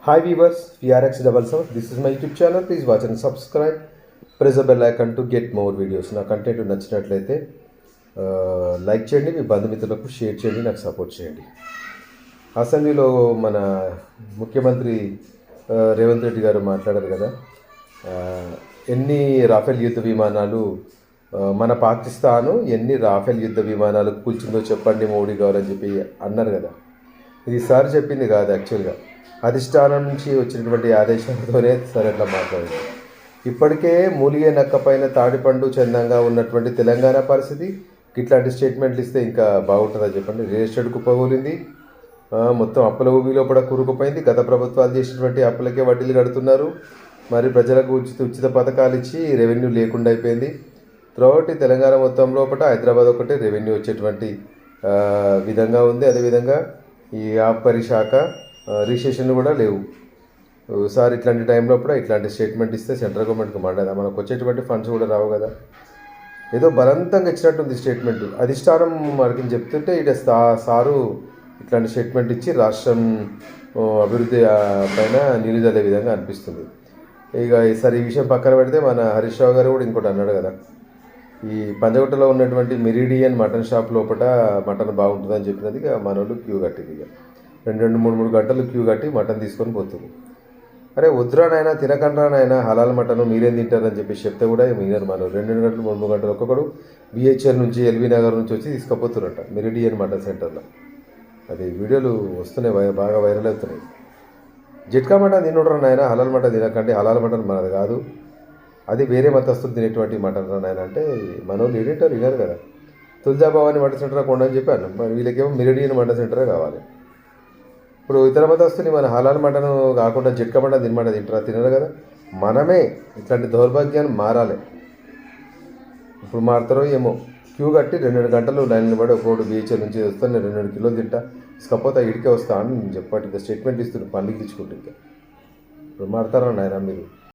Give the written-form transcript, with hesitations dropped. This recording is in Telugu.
Hi viewers, VRX77. This is my YouTube channel. Please watch and subscribe. Press the bell icon to get more videos. నా కంటెంట్ నచ్చినట్లయితే లైక్ చేయండి, మీ బంధుమిత్రులకు షేర్ చేయండి, నాకు సపోర్ట్ చేయండి. అసెంబ్లీలో మన ముఖ్యమంత్రి రేవంత్ రెడ్డి గారు మాట్లాడారు కదా, ఎన్ని రాఫెల్ యుద్ధ విమానాలు మన పాకిస్తాను ఎన్ని రాఫెల్ యుద్ధ విమానాలు కూల్చిందో చెప్పండి మోడీ గారు అని చెప్పి అన్నారు కదా. ఇది సార్ చెప్పింది కాదు, యాక్చువల్గా అధిష్టానం నుంచి వచ్చినటువంటి ఆదేశాలతోనే సరే అట్లా మాట్లాడింది. ఇప్పటికే మూలిగే నక్కపైన తాడిపండు చందంగా ఉన్నటువంటి తెలంగాణ పరిస్థితి ఇట్లాంటి స్టేట్మెంట్లు ఇస్తే ఇంకా బాగుంటుందని చెప్పండి. రియల్ ఎస్టేట్ కుప్పగూలింది, మొత్తం అప్పుల ఊబిలో కూడా కూరుకుపోయింది. గత ప్రభుత్వాలు చేసినటువంటి అప్పులకే వడ్డీలు కడుతున్నారు. మరి ప్రజలకు ఉచిత పథకాలు ఇచ్చి రెవెన్యూ లేకుండా అయిపోయింది. త్రూఅవుట్ తెలంగాణ మొత్తం లోపల హైదరాబాద్ ఒకటి రెవెన్యూ వచ్చేటువంటి విధంగా ఉంది. అదేవిధంగా ఈ ఆబ్కారీ శాఖ రిజిస్ట్రేషన్లు కూడా లేవు. సార్ ఇట్లాంటి టైంలో కూడా ఇట్లాంటి స్టేట్మెంట్ ఇస్తే సెంట్రల్ గవర్నమెంట్కి మండదా, మనకు వచ్చేటువంటి ఫండ్స్ కూడా రావు కదా. ఏదో బలవంతంగా ఇచ్చినట్టుంది స్టేట్మెంట్. అధిష్టానం మనకి చెప్తుంటే ఇక సారు ఇట్లాంటి స్టేట్మెంట్ ఇచ్చి రాష్ట్రం అభివృద్ధి పైన నిలుదలే విధంగా అనిపిస్తుంది. ఇక ఈసారి ఈ విషయం పక్కన పెడితే మన హరీష్ రావు గారు కూడా ఇంకోటి అన్నాడు కదా, ఈ పంజగుట్టలో ఉన్నటువంటి మెరిడియన్ మటన్ షాప్ లోపల మటన్ బాగుంటుందని చెప్పినది. ఇక మన వాళ్ళు క్యూ కట్టింది. ఇక 2-3 గంటలు క్యూ కట్టి మటన్ తీసుకొని పోతుంది. అరే వద్దురా నాయన, తినకండ్రా నాయన, హలాల్ మటన్ మీరేం తింటారని చెప్పి చెప్తే కూడా మీరే మనం 2 గంటలు 3 గంటలు ఒక్కొక్కడు బిహెచ్ఎల్ నుంచి ఎల్బీ నగర్ నుంచి వచ్చి తీసుకుపోతున్నట్ట మెరిడియన్ మటన్ సెంటర్లో. అది వీడియోలు వస్తున్నాయి, బాగా వైరల్ అవుతున్నాయి. జట్కా మటన్ తినడరా నాయన, హలాల్ మటన్ తినకండి, హలాల్ మటన్ మనది కాదు, అది వేరే మతస్థులు తినేటువంటి మటన్ రా నాయన అంటే మన వాళ్ళు ఏడింటారు వినారు కదా. తుల్జాభవాని మటన్ సెంటర్ కొండ అని చెప్పాను, మరి వీళ్ళకేమో మెరిడియన్ మటన్ సెంటరే కావాలి. ఇప్పుడు ఇతర మతస్థుని మన హలాల్ మటన్ కాకుండా జట్కా మటన్ తినరు కదా. మనమే ఇట్లాంటి దౌర్భాగ్యాన్ని మారాలి. ఇప్పుడు మారుతారో ఏమో. క్యూ కట్టి 2 గంటలు లైన్లు పడి ఒకటి బీహెచ్ఎల్ నుంచి వస్తాను, నేను 2 కిలోలు తింటా, ఇసుకపోతే ఇడికే వస్తా అని నేను చెప్పాను. ఇంకా స్టేట్మెంట్ ఇస్తున్నాను, పనులు తెచ్చుకుంటే ఇంకా ఇప్పుడు మారుతారా నాయన మీరు.